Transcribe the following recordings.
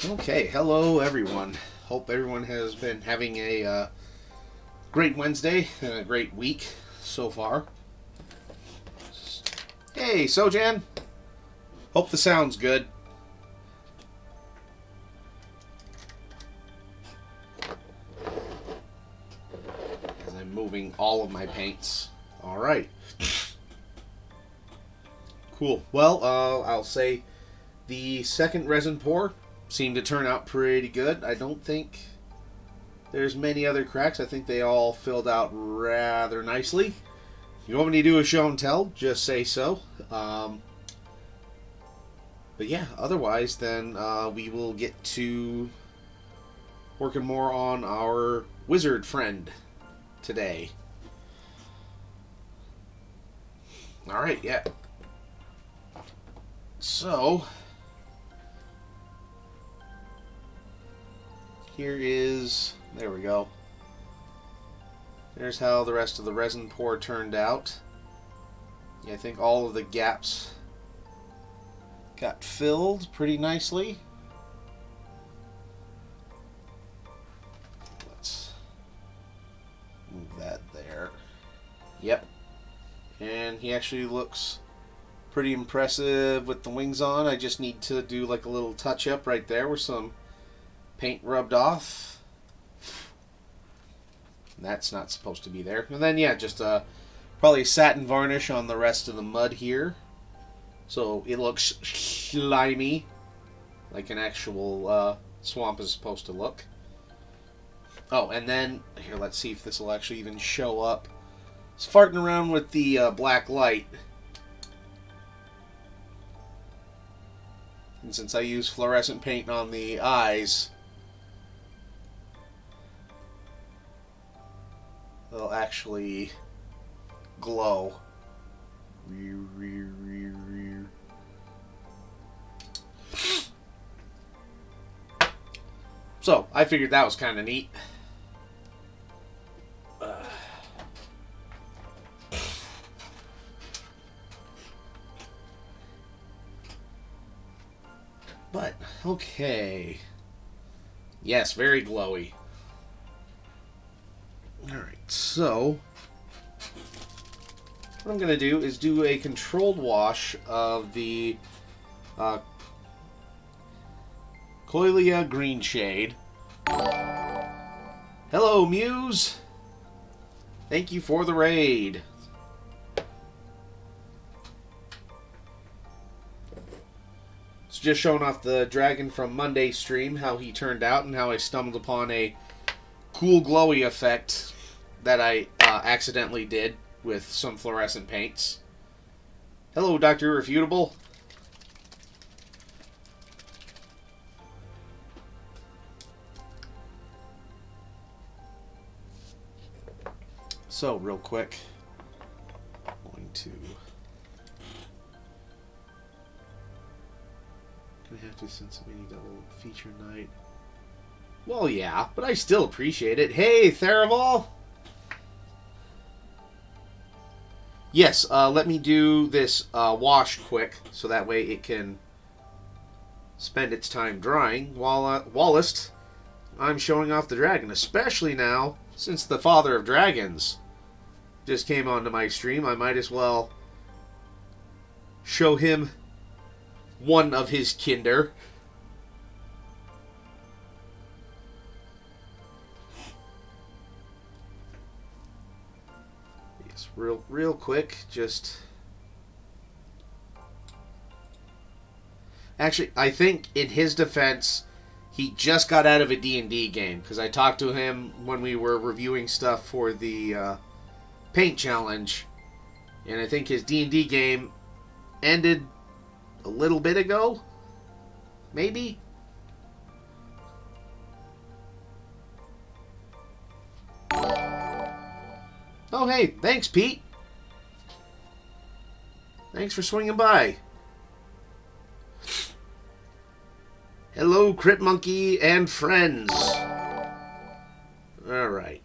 Okay, hello everyone. Hope everyone has been having a great Wednesday and a great week so far. Hey, Sojan. Hope the sound's good. As I'm moving all of my paints. Alright. Cool. Well, I'll say the second resin pour seemed to turn out pretty good. I don't think there's many other cracks. I think they all filled out rather nicely. If you want me to do a show and tell, just say so. But yeah, otherwise, then we will get to working more on our wizard friend today. Alright, yeah. So, here is, there we go. There's how the rest of the resin pour turned out. Yeah, I think all of the gaps got filled pretty nicely. Let's move that there. Yep. And he actually looks pretty impressive with the wings on. I just need to do like a little touch up right there with some paint rubbed off. That's not supposed to be there. And then yeah, just probably satin varnish on the rest of the mud here, so it looks slimy like an actual swamp is supposed to look. Oh, and then here, let's see if this will actually even show up. I was farting around with the black light, and since I use fluorescent paint on the eyes, they'll actually glow. So, I figured that was kind of neat. But, okay. Yes, very glowy. Alright, so what I'm going to do is do a controlled wash of the Coilia green shade. Hello, Muse! Thank you for the raid. It's just showing off the dragon from Monday's stream, how he turned out, and how I stumbled upon a cool glowy effect that I accidentally did with some fluorescent paints. Hello, Dr. Irrefutable. So, real quick, I'm going to... Gonna have to since we need double feature night. Well, yeah, but I still appreciate it. Hey, Theraval! Yes, let me do this wash quick, so that way it can spend its time drying, whilst I'm showing off the dragon, especially now, since the father of dragons just came onto my stream. I might as well show him one of his kinder. Yes, real quick, just... Actually, I think in his defense, he just got out of a D&D game, because I talked to him when we were reviewing stuff for the paint challenge, and I think his D&D game ended a little bit ago, maybe? Oh, hey, thanks, Pete. Thanks for swinging by. Hello, Crit Monkey and friends. Alright.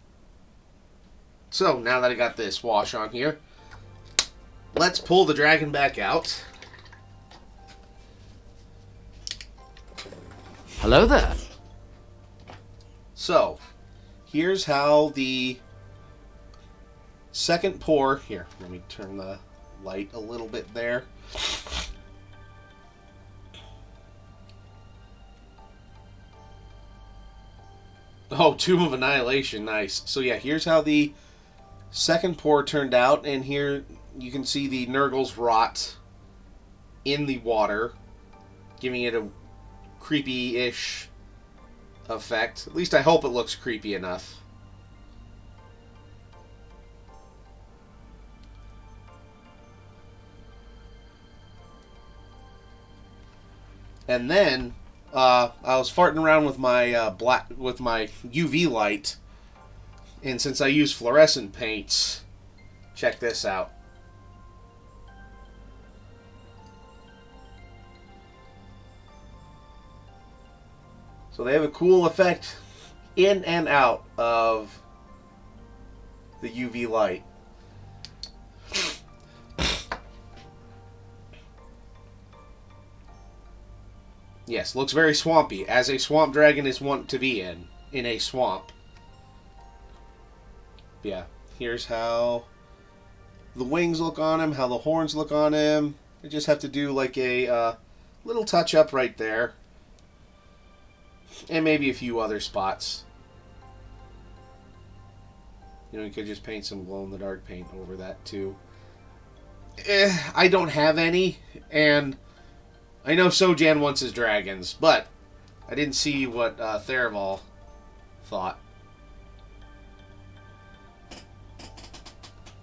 So, now that I got this wash on here, let's pull the dragon back out. Hello there. So, here's how the second pour... Here, let me turn the light a little bit there. Oh, Tomb of Annihilation, nice. So yeah, here's how the second pour turned out, and here you can see the Nurgle's rot in the water, giving it a creepy-ish effect. At least I hope it looks creepy enough. And then I was farting around with my UV light, and since I use fluorescent paints, check this out. So they have a cool effect in and out of the UV light. Yes, looks very swampy, as a swamp dragon is wont to be in a swamp. Yeah, here's how the wings look on him, how the horns look on him. I just have to do like a little touch-up right there. And maybe a few other spots. You know, you could just paint some glow-in-the-dark paint over that too. I don't have any, and I know Sojan wants his dragons, but I didn't see what Theraval thought.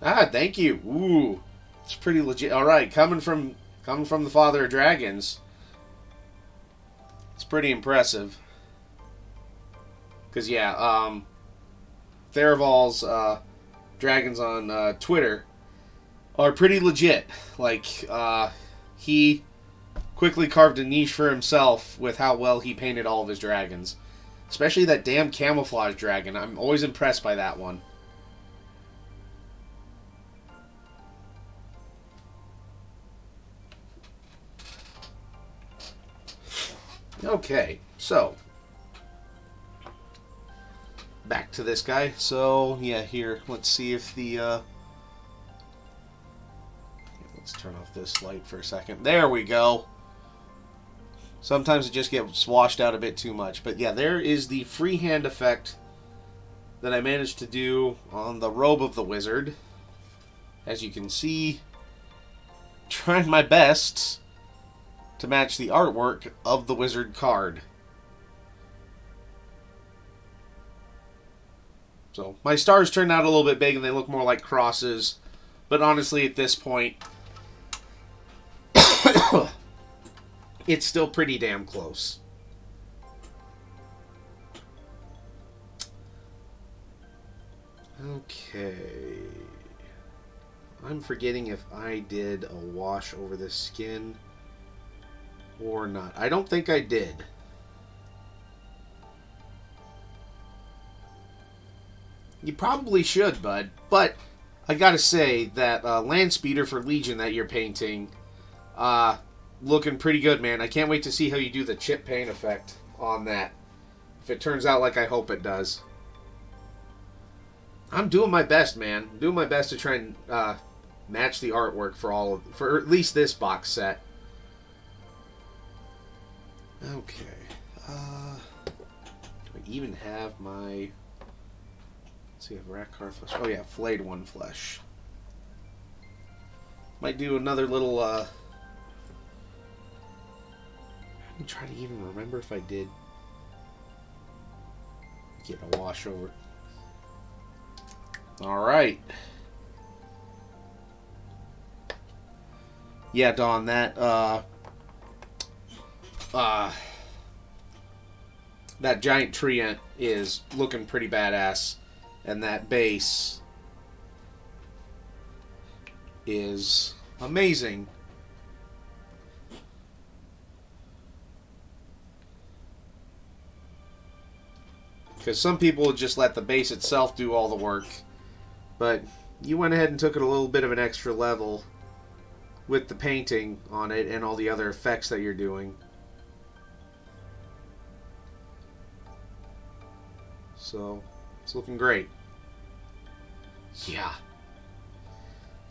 Ah, thank you. Ooh, it's pretty legit. All right, coming from the father of dragons, it's pretty impressive. Because yeah, Theraval's dragons on Twitter are pretty legit. Like he quickly carved a niche for himself with how well he painted all of his dragons. Especially that damn camouflage dragon. I'm always impressed by that one. Okay, so back to this guy. So yeah, here, let's see if the let's turn off this light for a second. There we go. Sometimes it just gets washed out a bit too much. But yeah, there is the freehand effect that I managed to do on the robe of the wizard. As you can see, trying my best to match the artwork of the wizard card. So my stars turned out a little bit big and they look more like crosses. But honestly, at this point, it's still pretty damn close. Okay. I'm forgetting if I did a wash over the skin or not. I don't think I did. You probably should, bud. But I gotta say that land speeder for Legion that you're painting, looking pretty good, man. I can't wait to see how you do the chip paint effect on that. If it turns out like I hope it does. I'm doing my best, man. I'm doing my best to try and match the artwork for at least this box set. Okay. Do I even have my... Let's see, I have Rackar flesh. Oh yeah, flayed one flesh. Might do another little, Let me try to even remember if I did get a wash over. Alright. Yeah, Dawn, that giant treant is looking pretty badass. And that base is amazing. Because some people would just let the base itself do all the work. But you went ahead and took it a little bit of an extra level with the painting on it and all the other effects that you're doing. So, it's looking great. Yeah.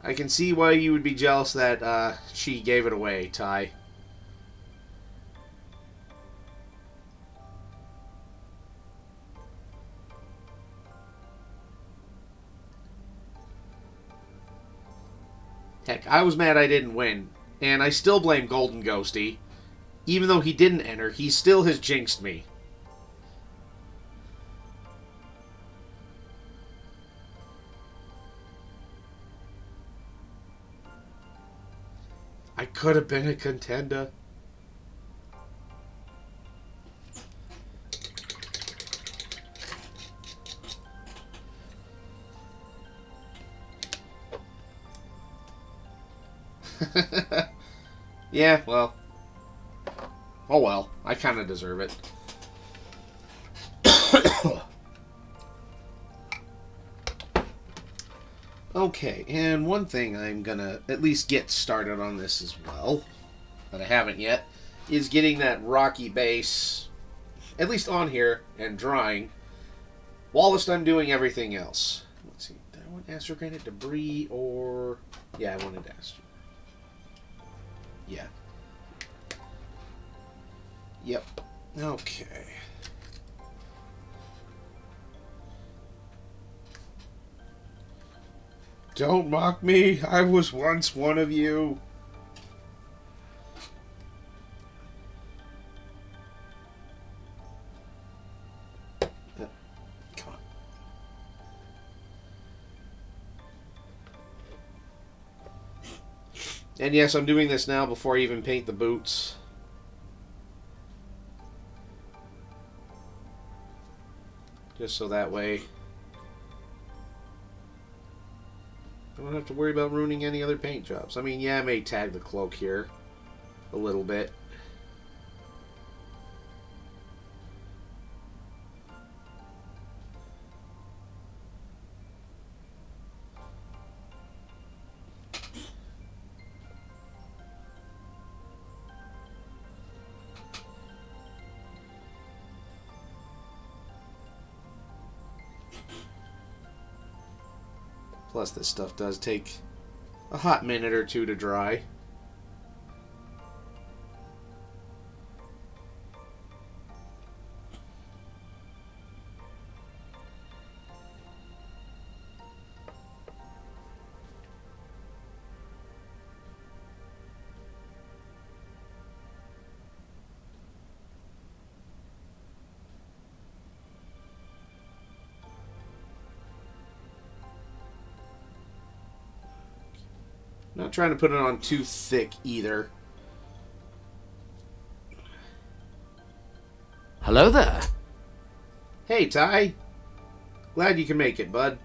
I can see why you would be jealous that she gave it away, Ty. Heck, I was mad I didn't win. And I still blame Golden Ghosty. Even though he didn't enter, he still has jinxed me. I could have been a contender. Yeah, well. Oh well, I kind of deserve it. Okay, and one thing I'm gonna at least get started on this as well, that I haven't yet, is getting that rocky base, at least on here, and drying, whilst I'm doing everything else. Let's see, did I want Astro Granite Debris, or... Yeah, I wanted Astro. Yeah. Yep. Okay. Don't mock me. I was once one of you. Come on. And yes, I'm doing this now before I even paint the boots. Just so that way I don't have to worry about ruining any other paint jobs. I mean, yeah, I may tag the cloak here a little bit. Plus, this stuff does take a hot minute or two to dry. Not trying to put it on too thick either. Hello there. Hey, Ty. Glad you can make it, bud.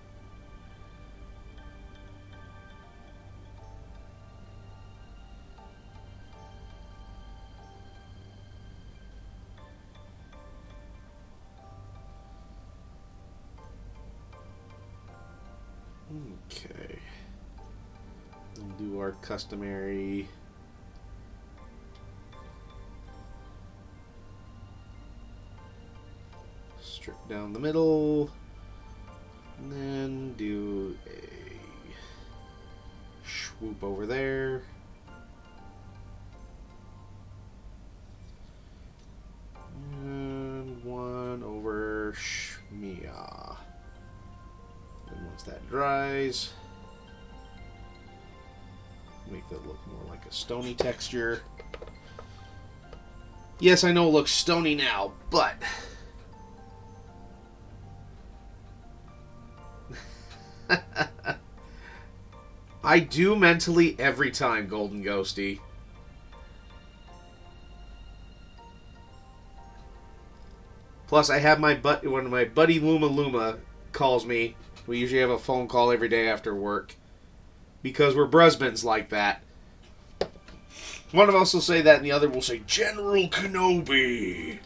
Okay. We'll do our customary strip down the middle, and then do a swoop over there. And one over Shmia. And once that dries, make that look more like a stony texture. Yes, I know it looks stony now, but I do mentally every time, Golden Ghosty. Plus, I have my when my buddy Luma Luma calls me. We usually have a phone call every day after work. Because we're brusbans like that. One of us will say that, and the other will say, General Kenobi.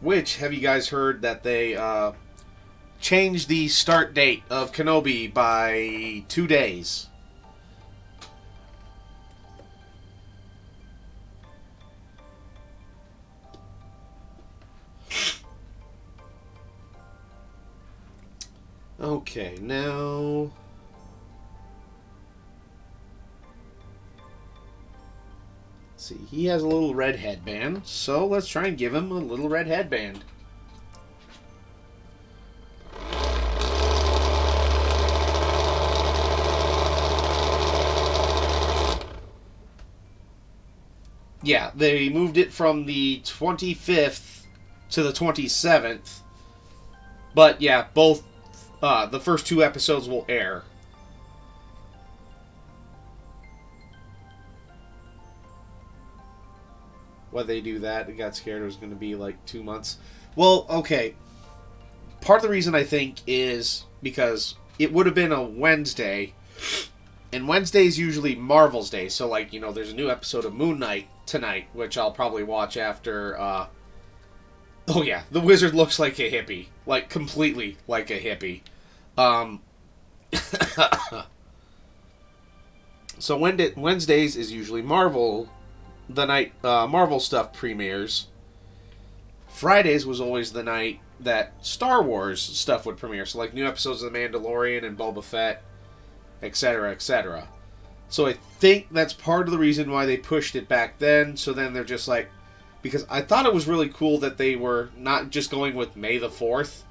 Which, have you guys heard that they change the start date of Kenobi by 2 days. Okay, now... Let's see, he has a little red headband, so let's try and give him a little red headband. Yeah, they moved it from the 25th to the 27th. But yeah, both the first 2 episodes will air. Why they do that? I got scared it was going to be like 2 months. Well, okay. Part of the reason I think is because it would have been a Wednesday. And Wednesday is usually Marvel's Day. So, like, you know, there's a new episode of Moon Knight tonight, which I'll probably watch after... Oh, yeah. The Wizard looks like a hippie. Like, completely like a hippie. So, Wednesdays is usually Marvel... the night Marvel stuff premieres. Fridays was always the night that Star Wars stuff would premiere. So, like, new episodes of The Mandalorian and Boba Fett, etc., etc. So I think that's part of the reason why they pushed it back then. So then they're just like... Because I thought it was really cool that they were not just going with May the 4th,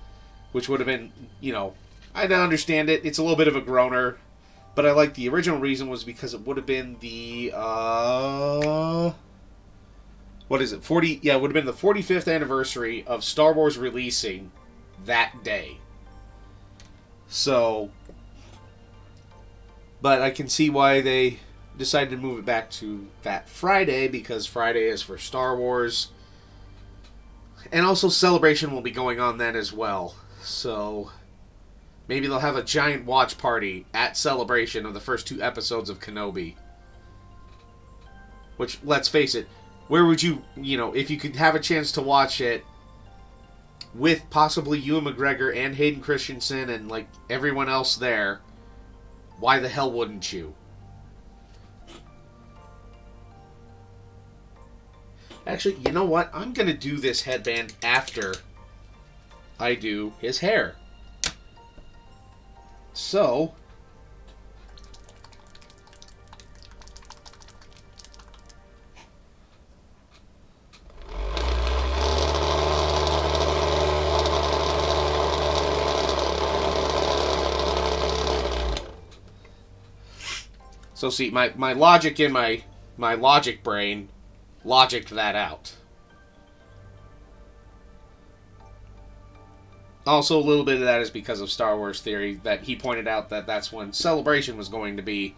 which would have been, you know... I don't understand it. It's a little bit of a groaner. But I like the original reason was because it would have been the... what is it? 40... Yeah, it would have been the 45th anniversary of Star Wars releasing that day. So... But I can see why they decided to move it back to that Friday, because Friday is for Star Wars. And also Celebration will be going on then as well. So maybe they'll have a giant watch party at Celebration of the first 2 episodes of Kenobi. Which, let's face it, where would you know, if you could have a chance to watch it with possibly Ewan McGregor and Hayden Christensen and, like, everyone else there... Why the hell wouldn't you? Actually, you know what? I'm going to do this headband after I do his hair. So... So see, my logic in my logic brain logicked that out. Also, a little bit of that is because of Star Wars Theory, that he pointed out that that's when Celebration was going to be.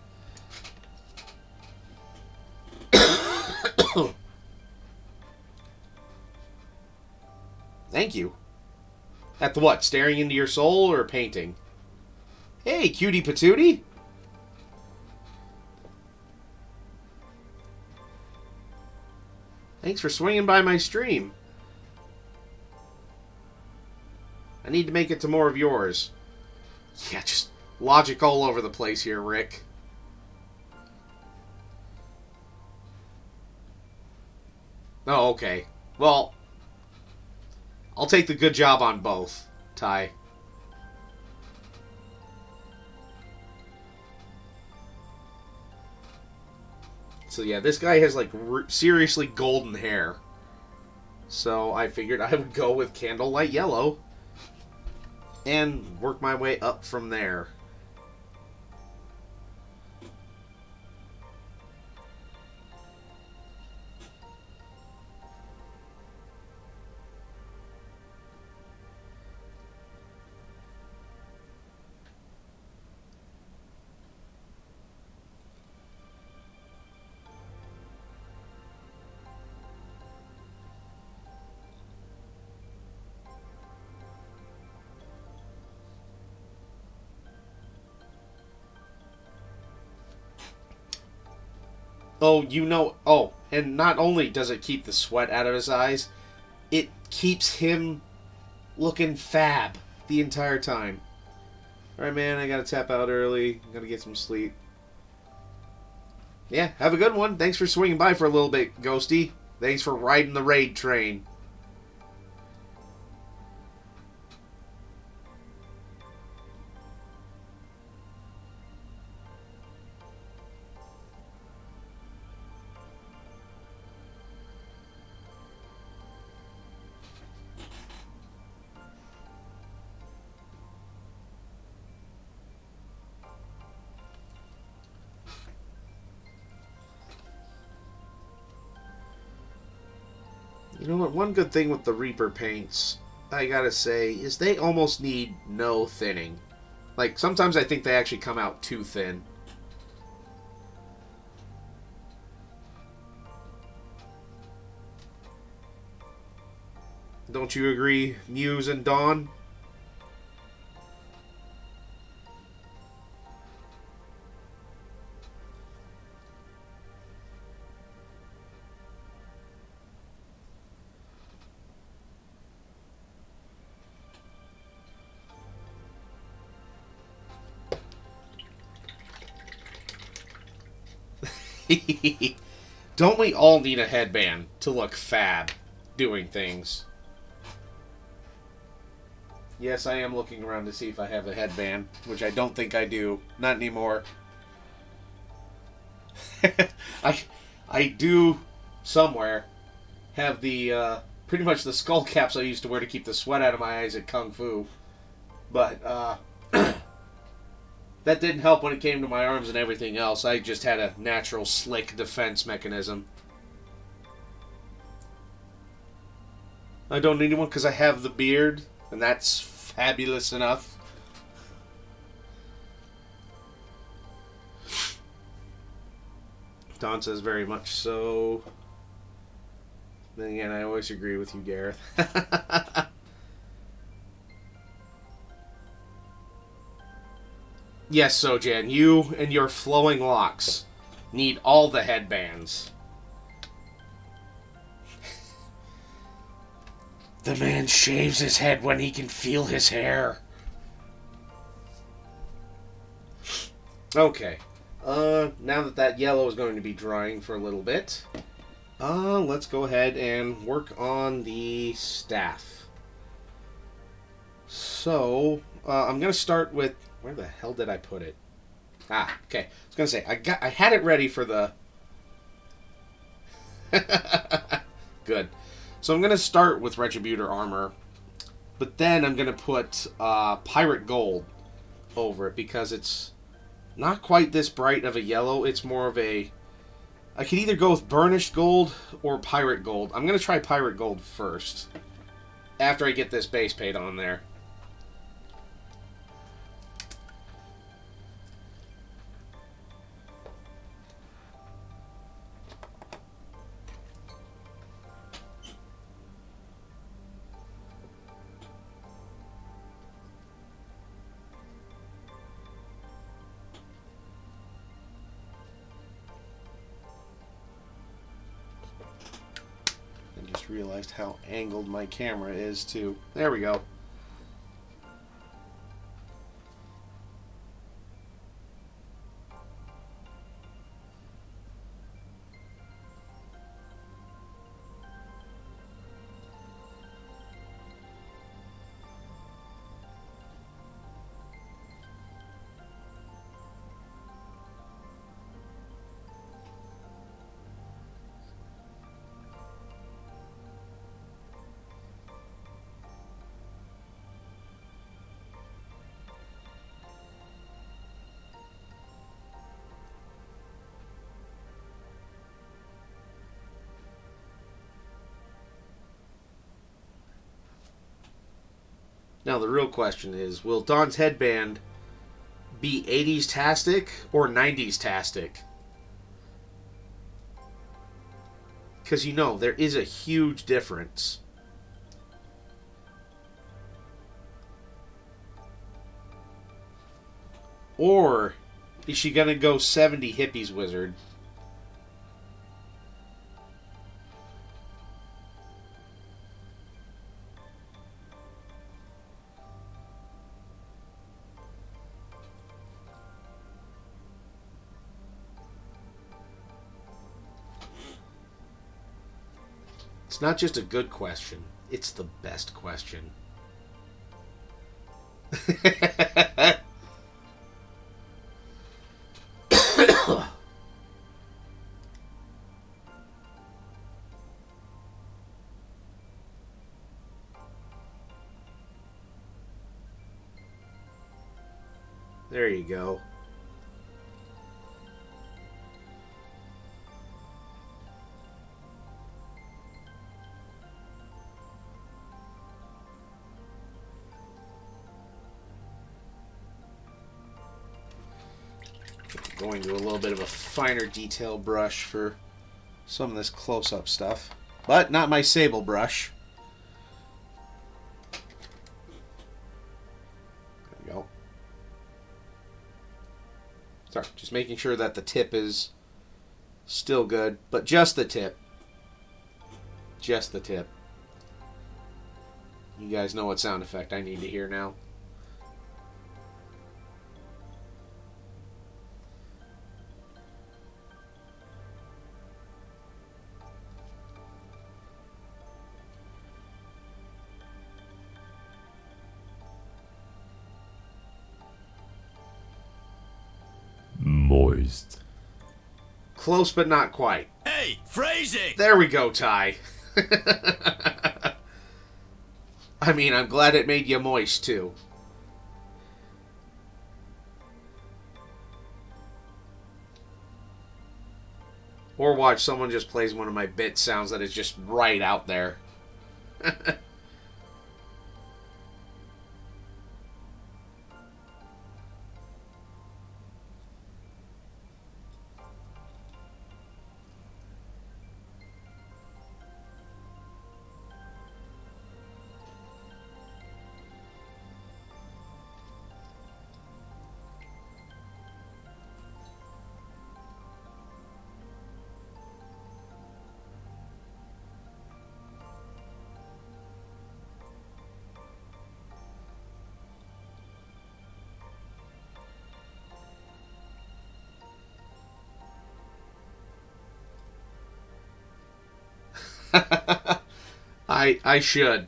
Thank you. At the what? Staring into your soul or painting? Hey, cutie patootie! Thanks for swinging by my stream. I need to make it to more of yours. Yeah, just logic all over the place here, Rick. Oh, okay. Well, I'll take the good job on both, Ty. So yeah, this guy has like seriously golden hair. So I figured I would go with Candlelight Yellow and work my way up from there. Oh, you know... Oh, and not only does it keep the sweat out of his eyes, it keeps him looking fab. the entire time. Alright, man, I gotta tap out early. Gotta get some sleep. Yeah, have a good one. Thanks for swinging by for a little bit, Ghosty. Thanks for riding the raid train. You know what? One good thing with the Reaper paints, I gotta say, is they almost need no thinning. Like, sometimes I think they actually come out too thin. Don't you agree, Muse and Dawn? Don't we all need a headband to look fab doing things? Yes, I am looking around to see if I have a headband, which I don't think I do. Not anymore. I do somewhere have the pretty much the skull caps I used to wear to keep the sweat out of my eyes at Kung Fu. But that didn't help when it came to my arms and everything else. I just had a natural slick defense mechanism. I don't need one because I have the beard, and that's fabulous enough. Don says very much so. Then again, I always agree with you, Gareth. Yes, Sojan, you and your flowing locks need all the headbands. The man shaves his head when he can feel his hair. Okay. Now that yellow is going to be drying for a little bit, let's go ahead and work on the staff. So, I'm going to start with... Where the hell did I put it? Ah, okay. I was going to say, I had it ready for the... Good. So I'm going to start with Retributor armor, but then I'm going to put Pirate Gold over it because it's not quite this bright of a yellow. It's more of a... I could either go with Burnished Gold or Pirate Gold. I'm going to try Pirate Gold first, after I get this base paint on there. Realized how angled my camera is too. There we go. Now the real question is, will Dawn's headband be 80s-tastic or 90s-tastic? Because you know, there is a huge difference. Or is she going to go 70 hippies wizard? It's not just a good question, it's the best question. There you go. Going to a little bit of a finer detail brush for some of this close-up stuff, but not my sable brush. There we go. Sorry, just making sure that the tip is still good, but just the tip. Just the tip. You guys know what sound effect I need to hear now. Moist. Close, but not quite. Hey, phrasing! There we go, Ty. I mean, I'm glad it made you moist, too. Or watch someone just plays one of my bit sounds that is just right out there. I should.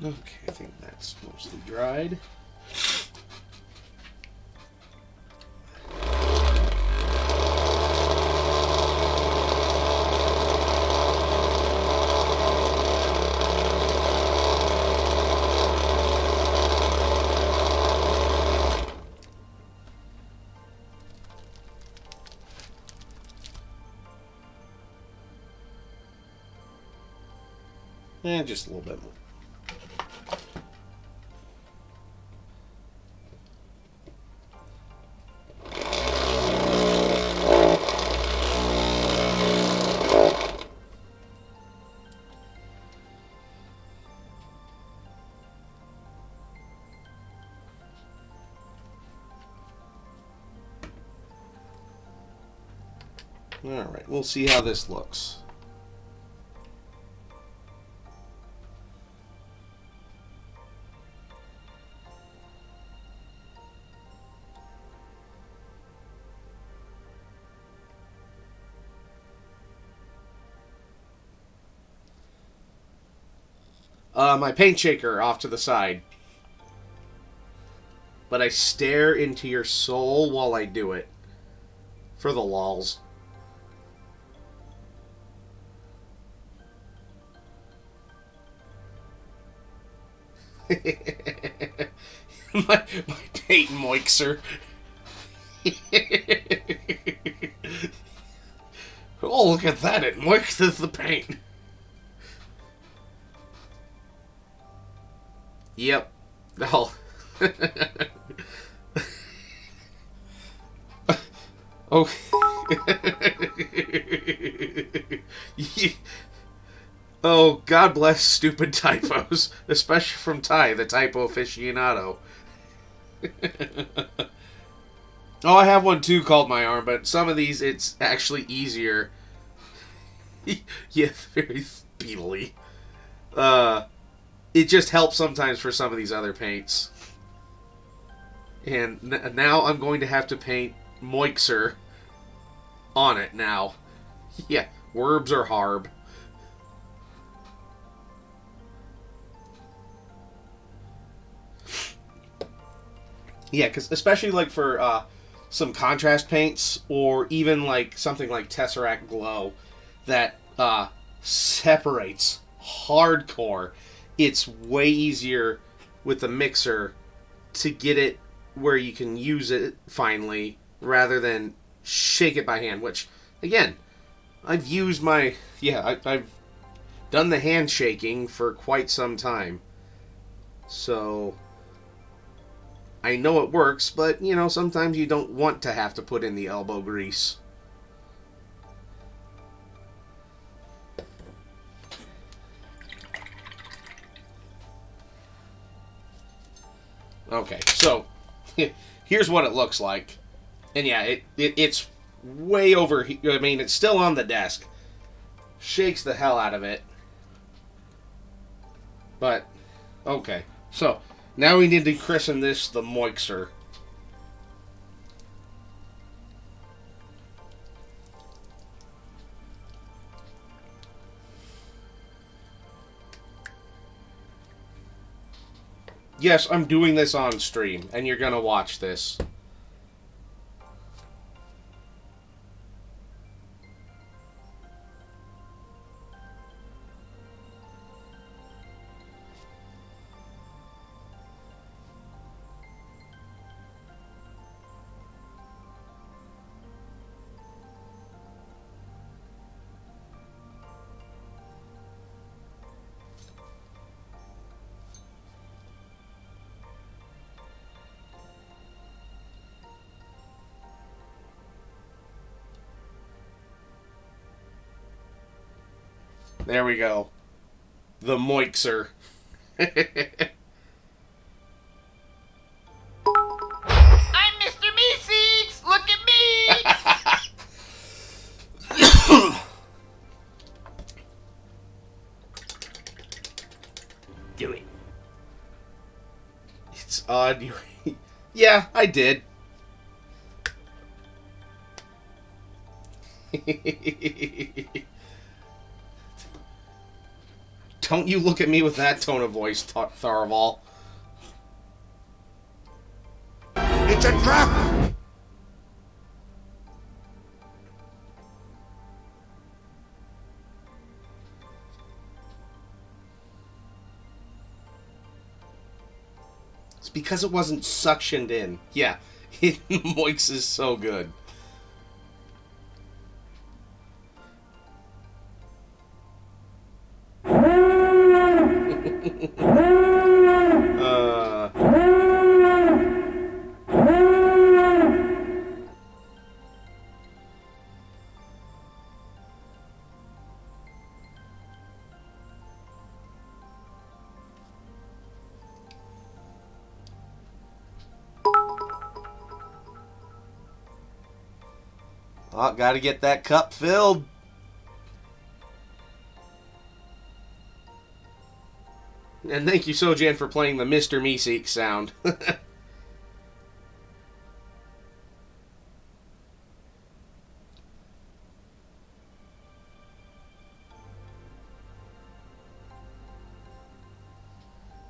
Okay, I think that's mostly dried. And just a little bit more. Alright, we'll see how this looks. My paint shaker off to the side. But I stare into your soul while I do it. For the lols. my paint moixer. Oh, look at that. It moixes the paint. Yep. Oh. Oh. Oh, God bless stupid typos, especially from Ty, the typo aficionado. Oh, I have one too called my arm, but some of these it's actually easier. Yeah, very speedily. It just helps sometimes for some of these other paints. And now I'm going to have to paint Moixer on it now. Yeah, Werbs or Harb. Yeah, because especially like for some contrast paints, or even like something like Tesseract Glow that separates hardcore, it's way easier with the mixer to get it where you can use it finally rather than shake it by hand, which, again, I've used my... Yeah, I've done the handshaking for quite some time. So I know it works, but, you know, sometimes you don't want to have to put in the elbow grease. Okay, so here's what it looks like. And yeah, it's way over... I mean, it's still on the desk. Shakes the hell out of it. But, okay. So, now we need to christen this the Moixer. Yes, I'm doing this on stream, and you're gonna watch this. There we go. The Moixer. I'm Mr. Meeseeks! Look at me! Do it. It's odd. Yeah, I did. Don't you look at me with that tone of voice, Tharaval. It's a trap! It's because it wasn't suctioned in. Yeah, Moix is so good. Oh, gotta get that cup filled. And thank you, Sojan, for playing the Mr. Meeseek sound.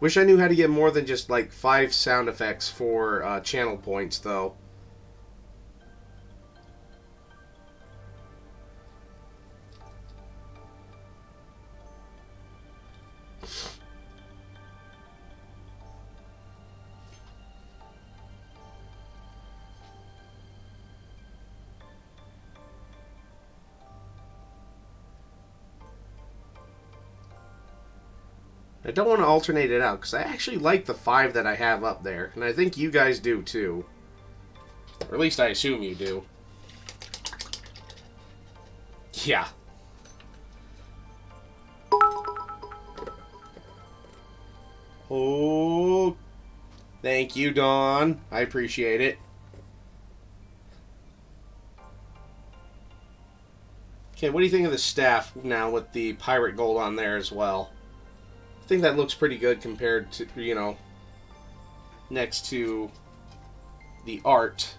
Wish I knew how to get more than just like 5 sound effects for channel points, though. I don't want to alternate it out, because I actually like the 5 that I have up there. And I think you guys do, too. Or at least I assume you do. Yeah. Oh, thank you, Dawn. I appreciate it. Okay, what do you think of the staff now with the pirate gold on there as well? I think that looks pretty good compared to, you know, next to the art.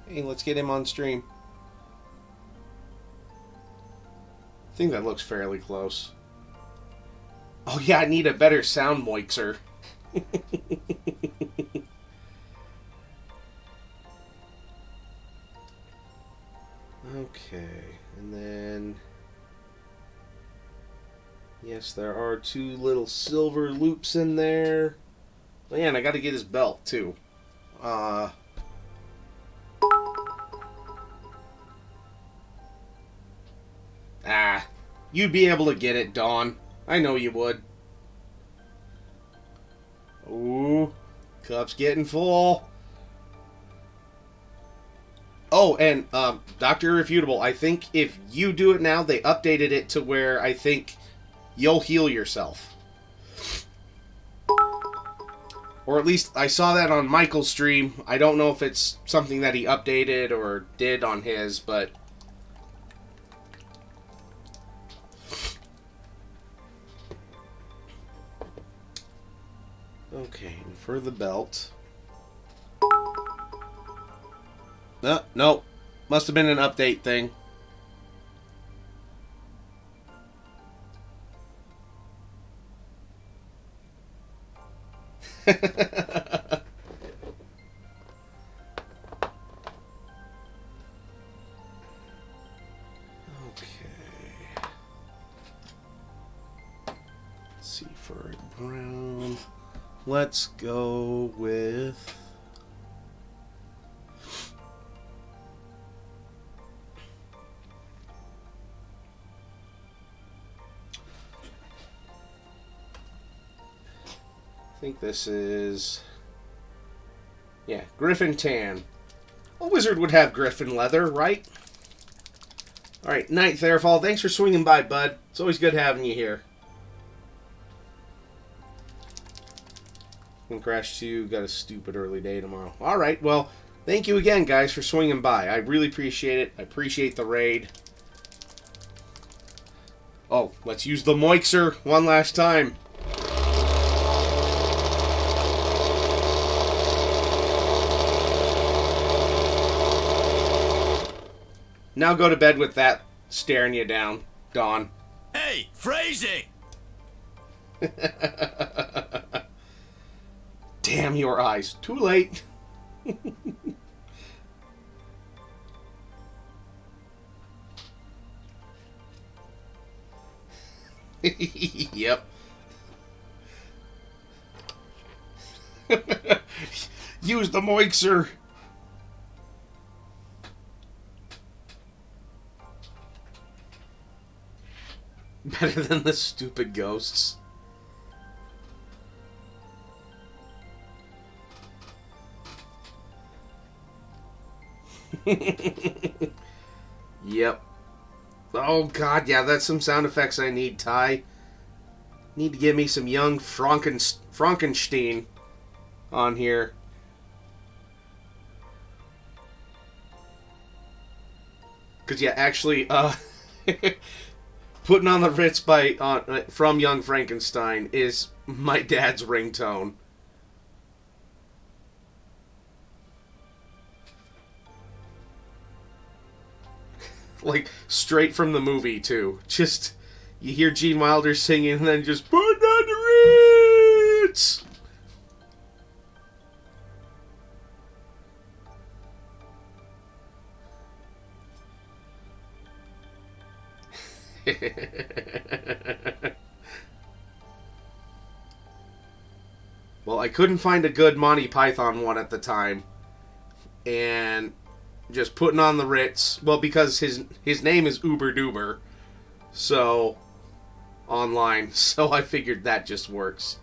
Hey, let's get him on stream. I think that looks fairly close. Oh yeah, I need a better sound mixer. Okay, and then... Yes, there are 2 little silver loops in there. Oh yeah, and I gotta get his belt, too. You'd be able to get it, Dawn. I know you would. Ooh, cup's getting full. Oh, and Dr. Irrefutable, I think if you do it now, they updated it to where I think you'll heal yourself. Or at least I saw that on Michael's stream. I don't know if it's something that he updated or did on his, but... Okay, and for the belt... No. Must have been an update thing. Okay. Let's see, for brown. Let's go with... I think this is... Yeah, Griffin Tan. A wizard would have Griffin leather, right? Alright, Night Therefall, thanks for swinging by, bud. It's always good having you here. And Crash 2, got a stupid early day tomorrow. Alright, well, thank you again, guys, for swinging by. I really appreciate it. I appreciate the raid. Oh, let's use the Moixer one last time. Now go to bed with that staring you down, Dawn. Hey, phrasing! Damn your eyes. Too late. Yep. Use the Moixer. Better than the stupid ghosts. Yep. Oh god, yeah, that's some sound effects I need, Ty. Need to give me some young Frankenstein on here. Cause yeah, actually, Putting on the Ritz from Young Frankenstein is my dad's ringtone. Like, straight from the movie, too. Just, you hear Gene Wilder singing and then just, put on the Ritz! Well, I couldn't find a good Monty Python one at the time. And just putting on the Ritz. Well, because his name is Uber Duber. So, online. So I figured that just works.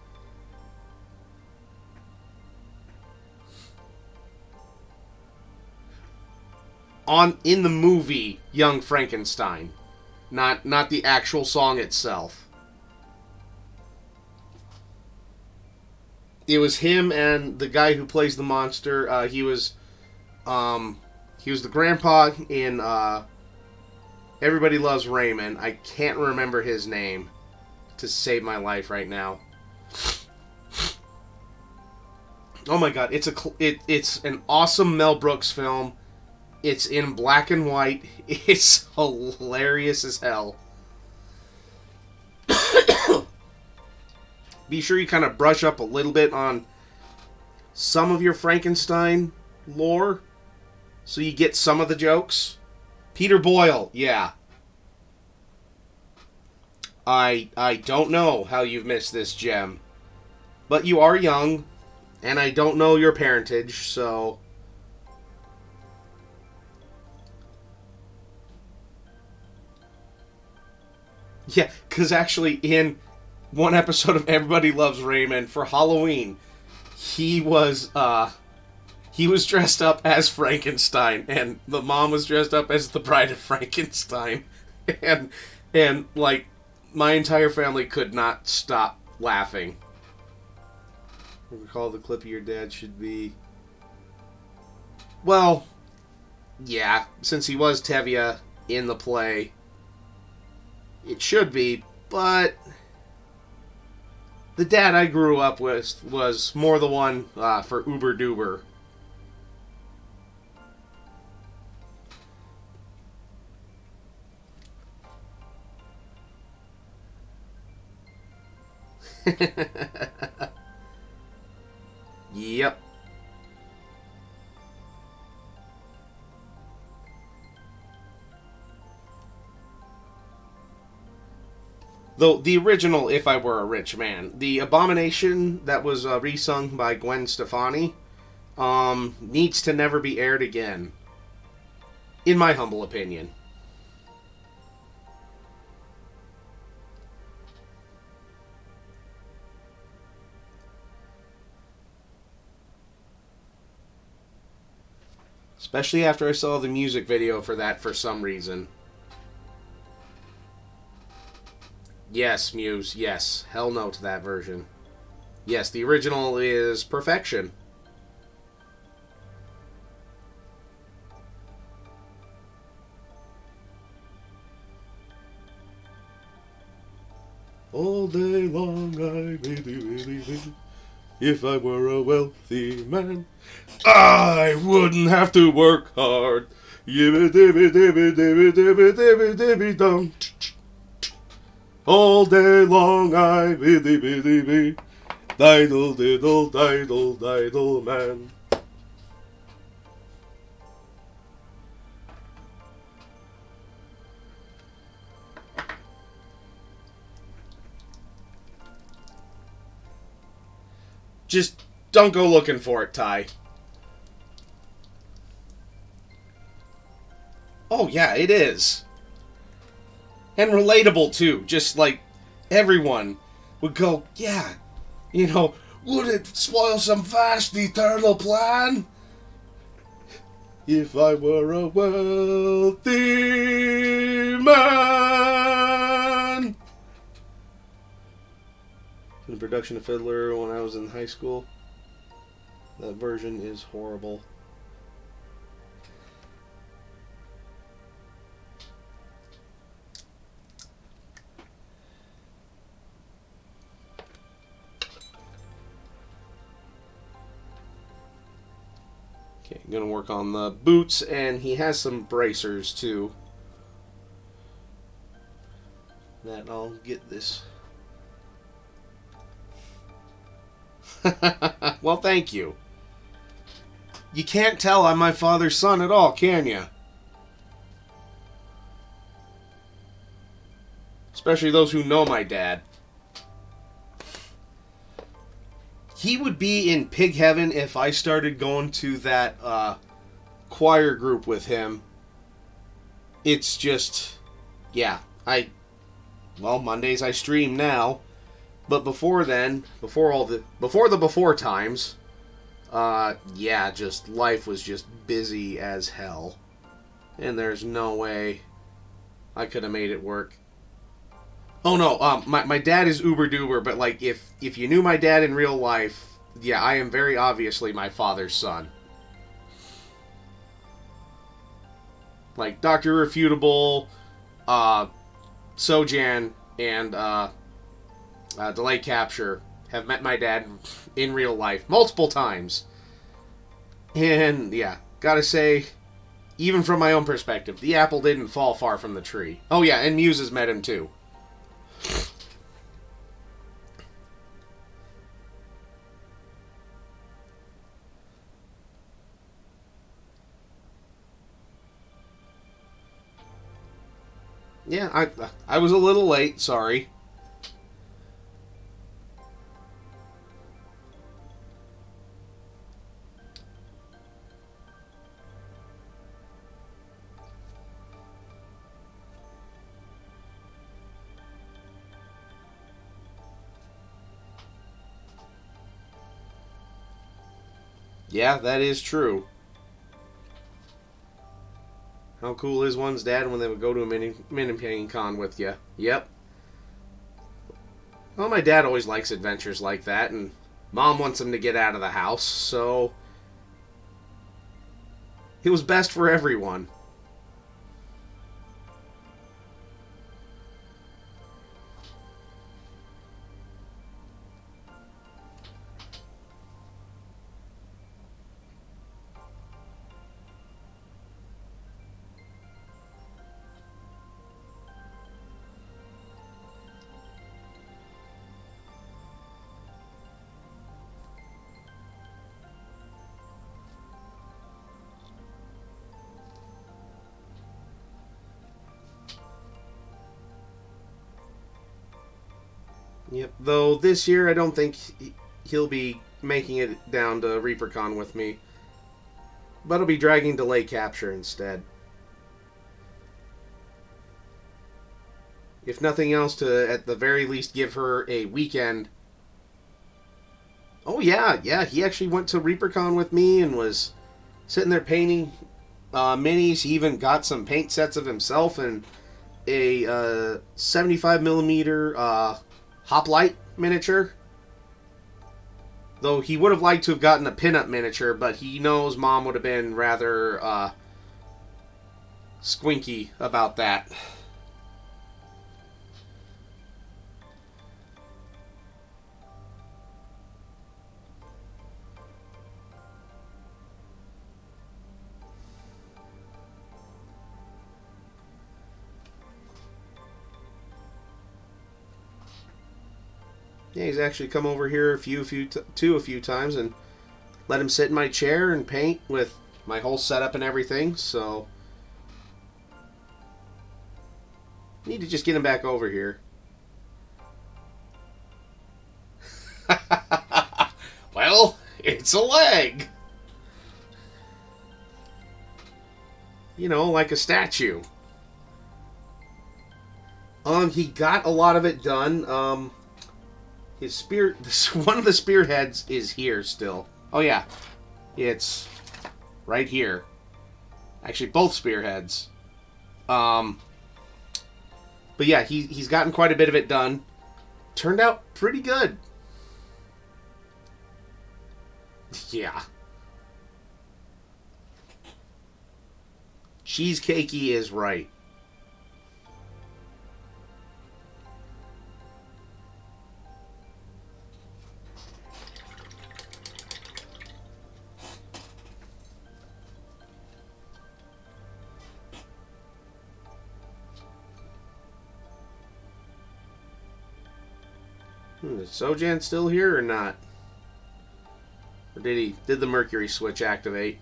In the movie Young Frankenstein. Not the actual song itself. It was him and the guy who plays the monster. He was the grandpa in Everybody Loves Raymond. I can't remember his name to save my life right now. Oh my god, it's an awesome Mel Brooks film. It's in black and white. It's hilarious as hell. Be sure you kind of brush up a little bit on some of your Frankenstein lore so you get some of the jokes. Peter Boyle, yeah. I don't know how you've missed this gem, but you are young, and I don't know your parentage, so... Yeah, because actually in one episode of Everybody Loves Raymond, for Halloween, he was dressed up as Frankenstein, and the mom was dressed up as the Bride of Frankenstein, and like, my entire family could not stop laughing. I recall the clip of your dad should be... Well, yeah, since he was Tevye in the play, it should be, but the dad I grew up with was more the one for Uber Duber. Yep. Though the original If I Were a Rich Man, the Abomination that was resung by Gwen Stefani, needs to never be aired again. In my humble opinion. Especially after I saw the music video for that for some reason. Yes, Muse, yes. Hell no to that version. Yes, the original is perfection. All day long I really, if I were a wealthy man, I wouldn't have to work hard. All day long I really, diddle diddle diddle diddle man. Just don't go looking for it, Ty. Oh, yeah, it is. And relatable, too. Just like everyone would go, yeah, you know, would it spoil some vast eternal plan? If I were a wealthy man. The production of Fiddler when I was in high school. That version is horrible. Okay, I'm gonna work on the boots, and he has some bracers too. That I'll get this. Well, thank you. You can't tell I'm my father's son at all, can you? Especially those who know my dad. He would be in pig heaven if I started going to that choir group with him. It's just, yeah, well, Mondays I stream now. But before then, before the before times, yeah, just life was just busy as hell. And there's no way I could have made it work. Oh no, my dad is uber duper, but like if you knew my dad in real life, yeah, I am very obviously my father's son. Like, Dr. Irrefutable, Sojan, and Delay Capture have met my dad in real life multiple times. And, yeah, gotta say, even from my own perspective, the apple didn't fall far from the tree. Oh, yeah, and Muse has met him, too. Yeah, I was a little late, sorry. Yeah, that is true. How cool is one's dad when they would go to a mini con with you? Yep. Well, my dad always likes adventures like that, and Mom wants him to get out of the house, so it was best for everyone. Yep. Though this year, I don't think he'll be making it down to ReaperCon with me. But I'll be dragging Delay Capture instead. If nothing else, to at the very least give her a weekend. Oh yeah, he actually went to ReaperCon with me and was sitting there painting minis. He even got some paint sets of himself and a 75 millimeter hoplite miniature. Though he would have liked to have gotten a pinup miniature, but he knows Mom would have been rather squinky about that. Yeah, he's actually come over here a few times and let him sit in my chair and paint with my whole setup and everything. So need to just get him back over here. Well, it's a leg. You know, like a statue. He got a lot of it done. His spear, one of the spearheads is here still. Oh yeah, it's right here. Actually, both spearheads. But yeah, he's gotten quite a bit of it done. Turned out pretty good. Yeah. Cheesecakey is right. Is Sojan still here or not? Or did the Mercury switch activate?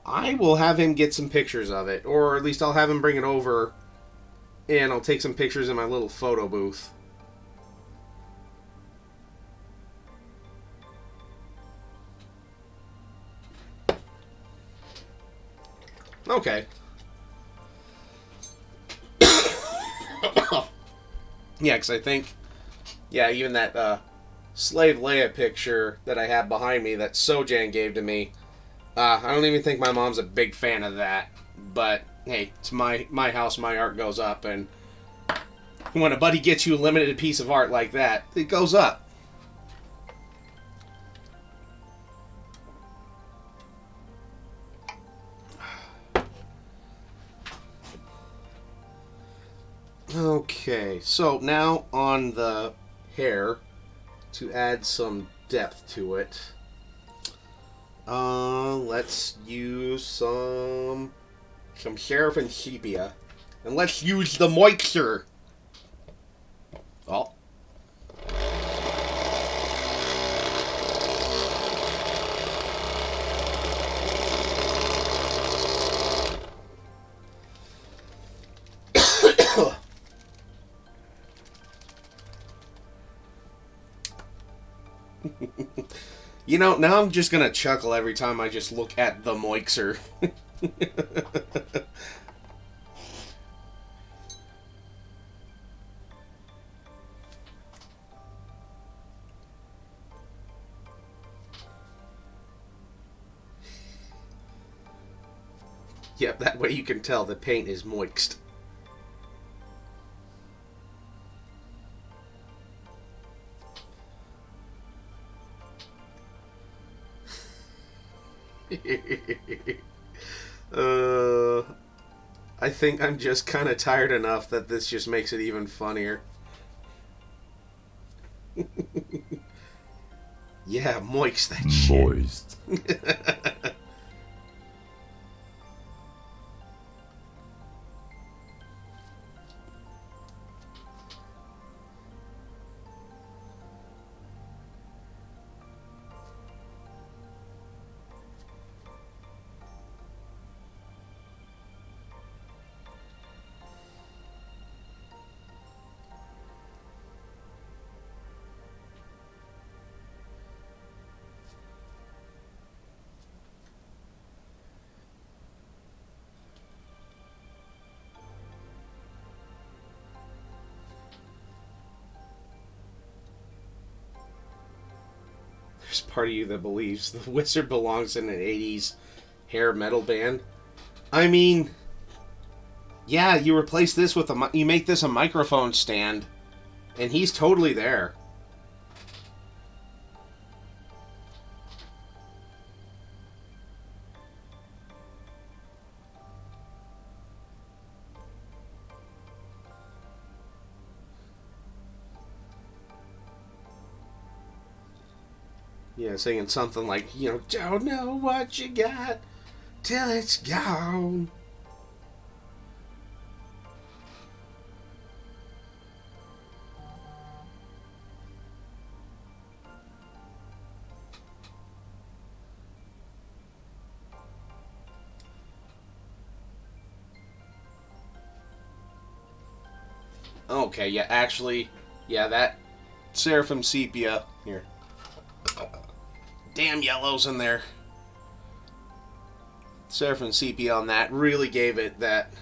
I will have him get some pictures of it, or at least I'll have him bring it over and I'll take some pictures in my little photo booth. Okay. Yeah, because I think, yeah, even that Slave Leia picture that I have behind me that Sojan gave to me, I don't even think my mom's a big fan of that. But, hey, it's my house, my art goes up, and when a buddy gets you a limited piece of art like that, it goes up. Okay, so now on the hair, to add some depth to it, let's use some Sheriff and Sepia. And let's use the moisture. Oh. You know, now I'm just gonna chuckle every time I just look at the moixer. Yep, that way you can tell the paint is moist. I think I'm just kind of tired enough that this just makes it even funnier. Yeah, moist that shit. Moist. There's part of you that believes the Wizard belongs in an 80s hair metal band. I mean, yeah, you replace this with you make this a microphone stand, and he's totally there. Yeah, singing something like, you know, don't know what you got till it's gone. Okay, yeah, actually, yeah, that Seraphim Sepia here. Damn yellows in there. Seraphim Sepia on that really gave it that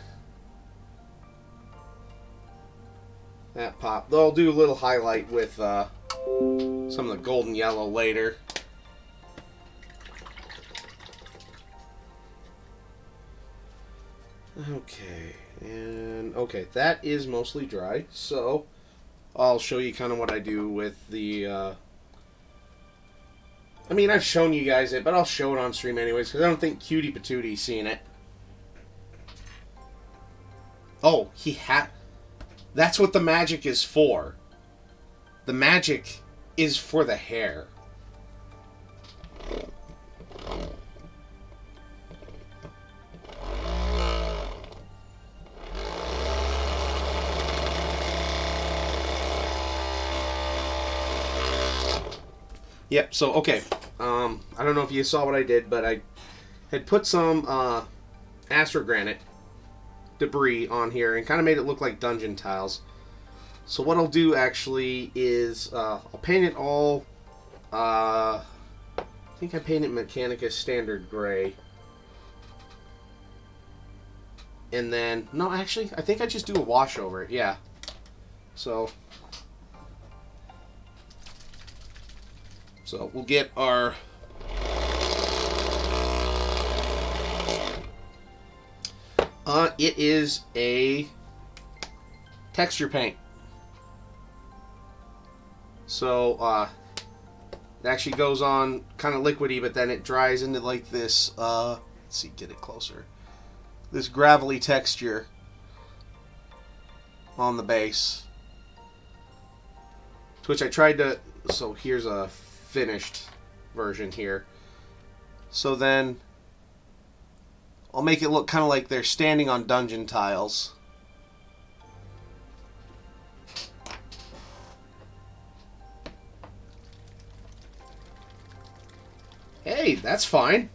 pop. They'll do a little highlight with some of the golden yellow later. Okay, and okay, that is mostly dry, so I'll show you kind of what I do with the I mean, I've shown you guys it, but I'll show it on stream anyways, because I don't think Cutie Patooty's seen it. Oh, that's what the magic is for. The magic is for the hair. Yep, so, okay. I don't know if you saw what I did, but I had put some astrogranite debris on here and kind of made it look like dungeon tiles. So what I'll do, actually, is I'll paint it all... I think I painted Mechanicus Standard Gray. And then... No, actually, I think I just do a wash over it, yeah. So we'll get our... it is a texture paint. So, it actually goes on kind of liquidy, but then it dries into like this, let's see, get it closer. This gravelly texture. on the base. To which I tried to... So here's a finished version here. So then I'll make it look kind of like they're standing on dungeon tiles. Hey, that's fine.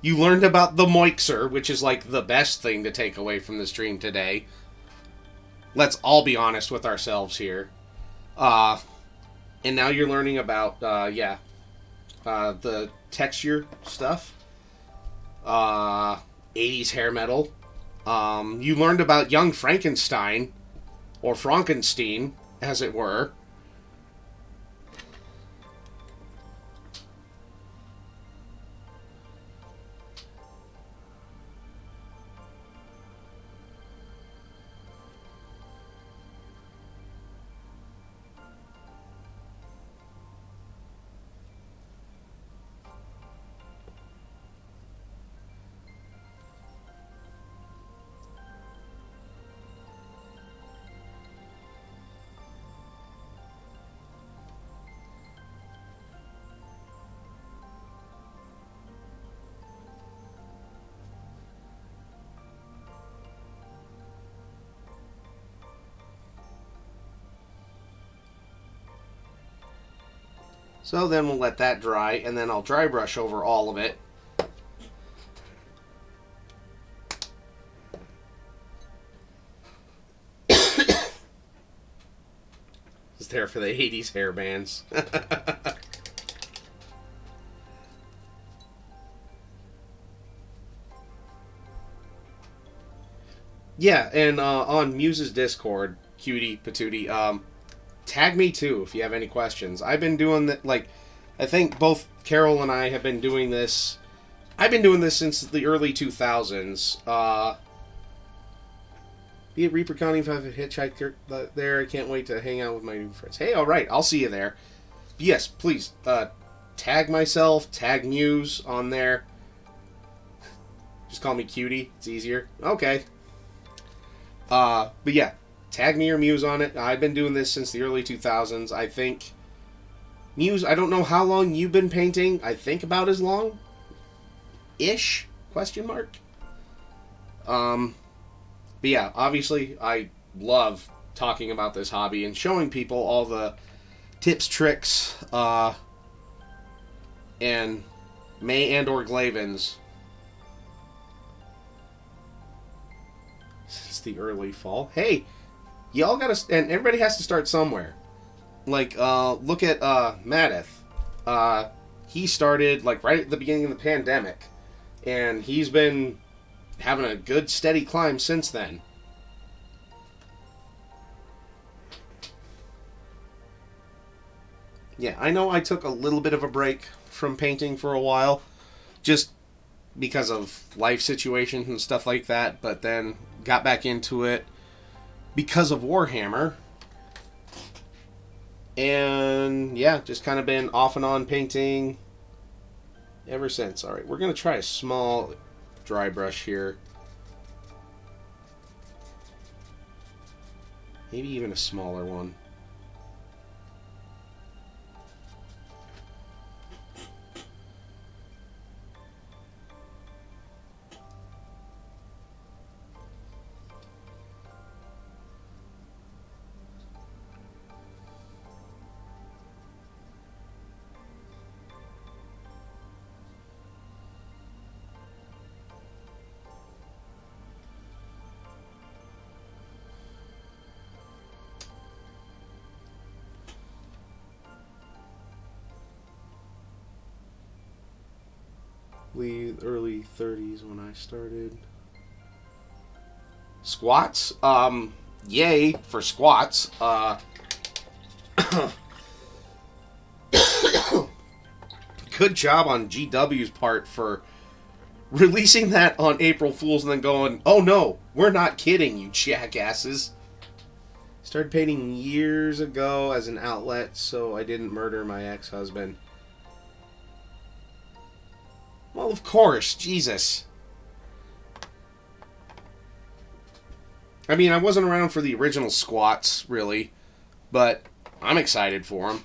You learned about the moixer, which is like the best thing to take away from the stream today. Let's all be honest with ourselves here. And now you're learning about, the texture stuff. 80s hair metal. You learned about Young Frankenstein, or Frankenstein, as it were. So then we'll let that dry, and then I'll dry brush over all of it. It's there for the 80s hair bands. Yeah, and on Muse's Discord, Cutie Patootie, tag me too if you have any questions. I've been doing that, like, I think both Carol and I have been doing this. I've been doing this since the early 2000s. Be it Reaper County if I have a hitchhiker there. I can't wait to hang out with my new friends. Hey, alright, I'll see you there. Yes, please, tag myself, tag Muse on there. Just call me Cutie, it's easier. Okay. But yeah. Tag me or Muse on it. I've been doing this since the early 2000s. I think... Muse, I don't know how long you've been painting. I think about as long. Ish? Question mark? But yeah, obviously, I love talking about this hobby and showing people all the tips, tricks, and May and or Glavins since the early fall. Hey! Y'all gotta, and everybody has to start somewhere. Like, look at, Madeth. He started, like, right at the beginning of the pandemic. And he's been having a good, steady climb since then. Yeah, I know I took a little bit of a break from painting for a while. Just because of life situations and stuff like that. But then got back into it because of Warhammer. And yeah, just kind of been off and on painting ever since. Alright, we're going to try a small dry brush here. Maybe even a smaller one. Early 30s when I started. Squats? Yay for squats. Good job on GW's part for releasing that on April Fool's and then going, oh no, we're not kidding, you jackasses. Started painting years ago as an outlet so I didn't murder my ex-husband. Well, of course, Jesus. I mean, I wasn't around for the original squats, really, but I'm excited for them.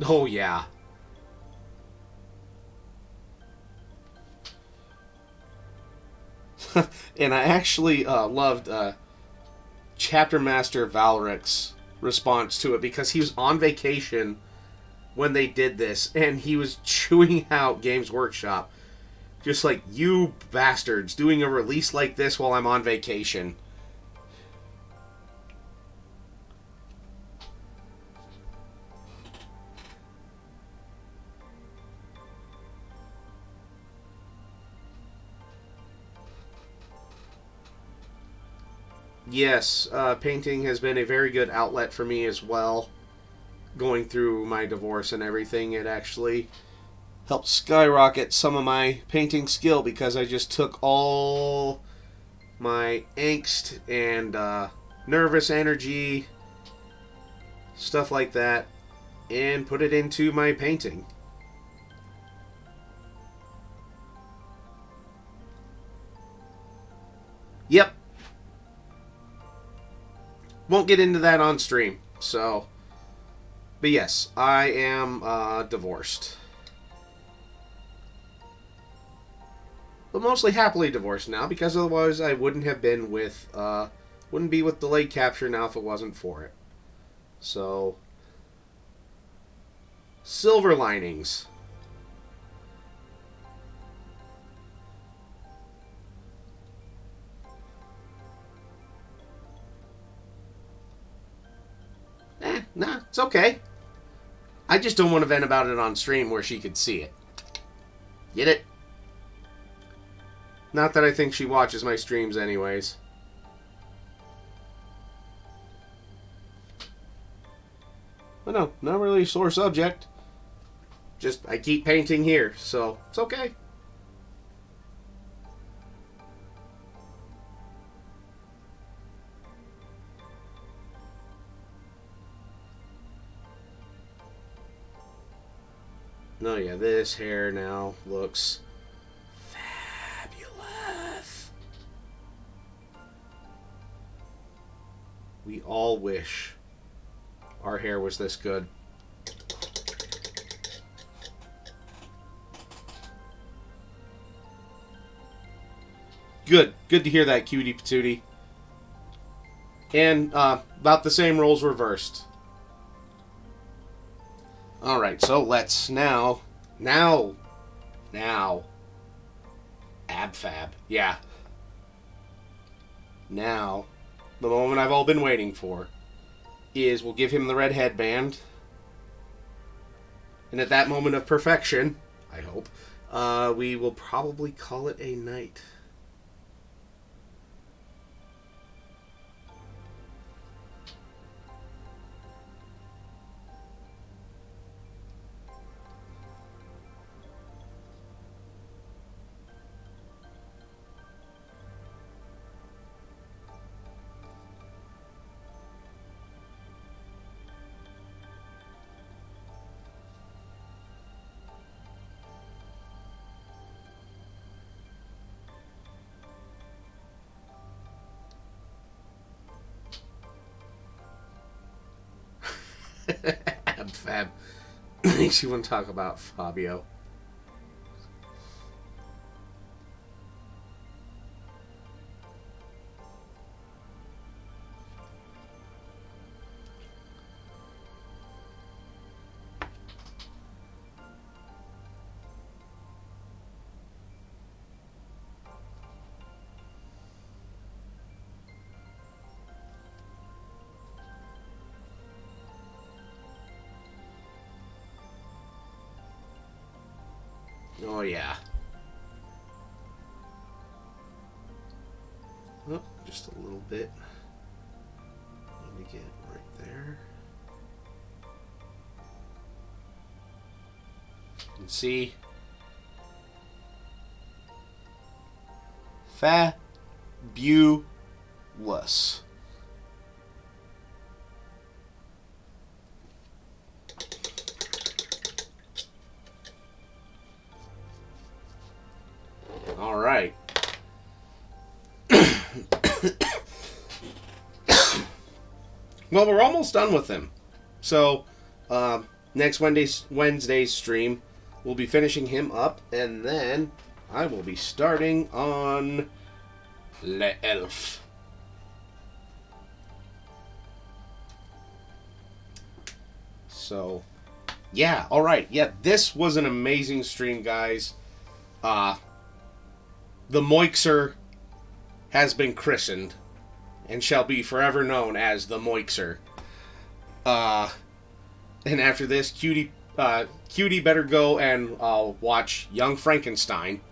Oh, yeah. And I actually loved Chapter Master Valric's response to it, because he was on vacation when they did this, and he was chewing out Games Workshop. Just like, you bastards, doing a release like this while I'm on vacation. Yes, painting has been a very good outlet for me as well. Going through my divorce and everything, it actually helped skyrocket some of my painting skill, because I just took all my angst and nervous energy, stuff like that, and put it into my painting. Yep. Won't get into that on stream, so... But yes, I am divorced. But mostly happily divorced now, because otherwise I wouldn't have been with... wouldn't be with Delayed Capture now if it wasn't for it. So... Silver linings. Nah, it's okay. I just don't want to vent about it on stream where she could see it. Get it? Not that I think she watches my streams anyways. But no, not really a sore subject. Just, I keep painting here, so it's okay. Oh yeah, this hair now looks fabulous. We all wish our hair was this good. Good. Good to hear that, cutie patootie. And about the same roles reversed. Alright, so let's now, Ab-fab, yeah. Now, the moment I've all been waiting for is we'll give him the red headband. And at that moment of perfection, I hope, we will probably call it a night. Ab-fab. Makes you want to talk about Fabio. Oh, yeah. Oh, just a little bit. Need to get right there. And see. Fabulous. Well, we're almost done with him. So, next Wednesday's stream, we'll be finishing him up, and then I will be starting on Le Elf. So, yeah, alright. Yeah, this was an amazing stream, guys. The Moixer has been christened and shall be forever known as the Moixer. And after this, Cutie better go and watch Young Frankenstein.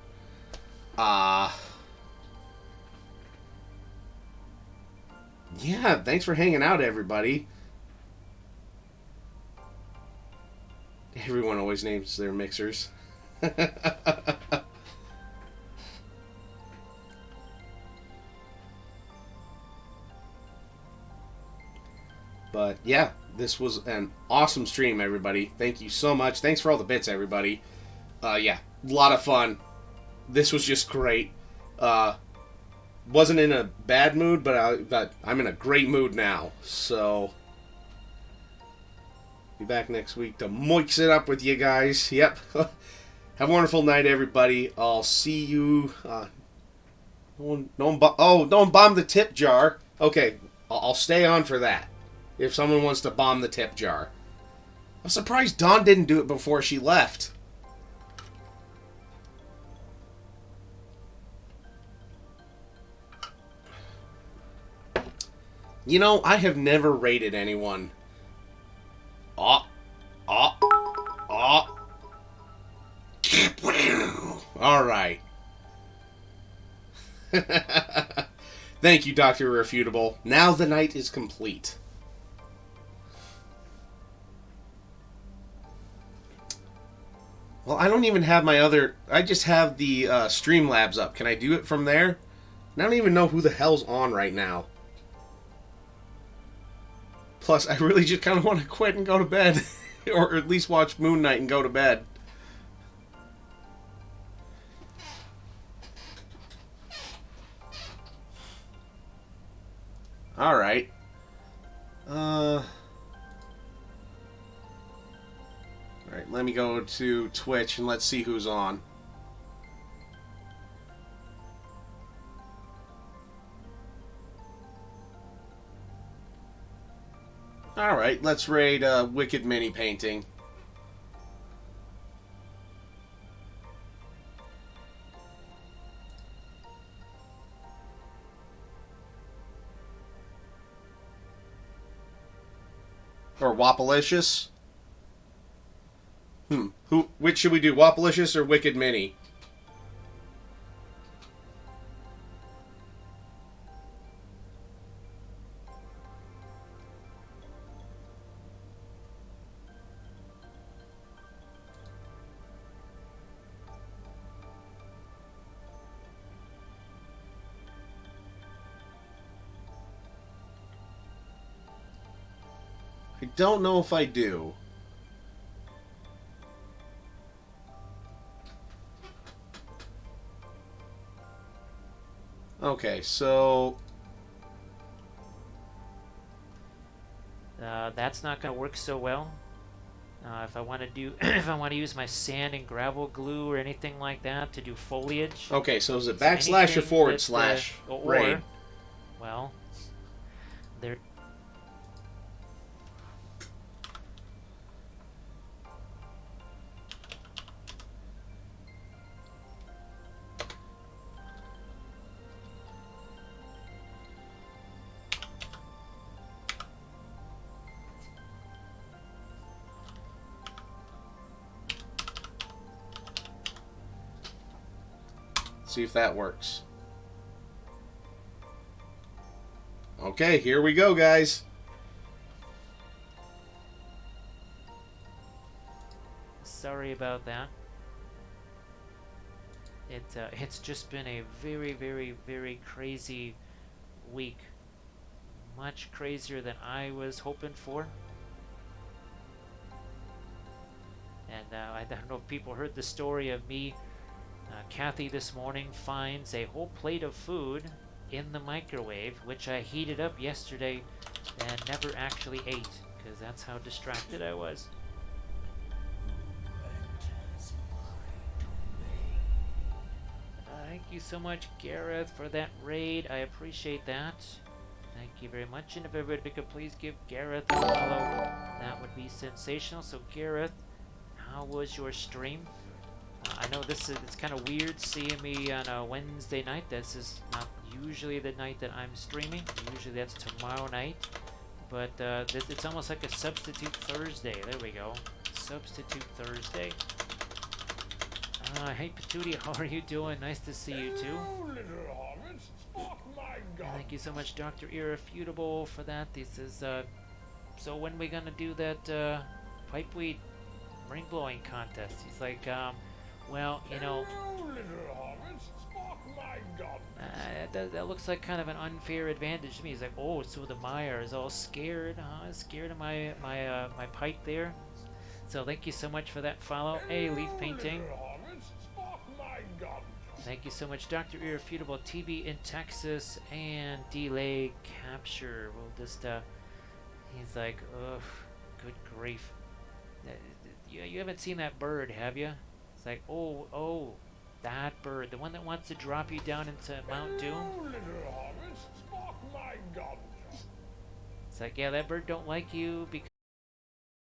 Yeah, thanks for hanging out, everybody. Everyone always names their mixers. But yeah, this was an awesome stream, everybody. Thank you so much. Thanks for all the bits, everybody. Yeah, a lot of fun. This was just great. Wasn't in a bad mood, but I'm in a great mood now. So, be back next week to moix it up with you guys. Yep. Have a wonderful night, everybody. I'll see you. Don't bomb the tip jar. Okay, I'll stay on for that. If someone wants to bomb the tip jar. I'm surprised Dawn didn't do it before she left. You know, I have never rated anyone. Alright. Thank you, Dr. Irrefutable. Now the night is complete. Well, I don't even have my other... I just have the Streamlabs up. Can I do it from there? And I don't even know who the hell's on right now. Plus, I really just kind of want to quit and go to bed. Or at least watch Moon Knight and go to bed. Alright. Alright, let me go to Twitch and let's see who's on. Alright, let's raid Wicked Mini Painting. Or Wapalicious? Which should we do? Wapalicious or Wicked Mini? I don't know if I do. Okay, so... that's not going to work so well. If I want to do, if I want to use my sand and gravel glue or anything like that to do foliage. Okay, so is it backslash or forward slash raid? Well, there. See if that works. Okay, here we go, guys. Sorry about that. It's just been a very, very, very crazy week. Much crazier than I was hoping for. And I don't know if people heard the story of me. Kathy this morning finds a whole plate of food in the microwave, which I heated up yesterday and never actually ate, because that's how distracted I was. Thank you so much, Gareth, for that raid. I appreciate that. Thank you very much. And if everybody could please give Gareth a follow, that would be sensational. So, Gareth, how was your stream? I know it's kind of weird seeing me on a Wednesday night. This is not usually the night that I'm streaming. Usually that's tomorrow night. But it's almost like a substitute Thursday. There we go. Substitute Thursday. Hey Patootie, how are you doing? Nice to see you too. Thank you so much, Dr. Irrefutable, for that. This is so when we gonna do that pipeweed ring blowing contest? He's like, well, you know, that looks like kind of an unfair advantage to me. He's like, oh, so the Meyer is all scared, huh? Scared of my pipe there. So thank you so much for that follow. Hey, Leaf Painting. Thank you so much, Dr. Irrefutable TV in Texas and Delay Capture. We'll just, he's like, ugh, good grief. You haven't seen that bird, have you? It's like, oh, that bird, the one that wants to drop you down into Mount Doom. It's like, yeah, that bird don't like you because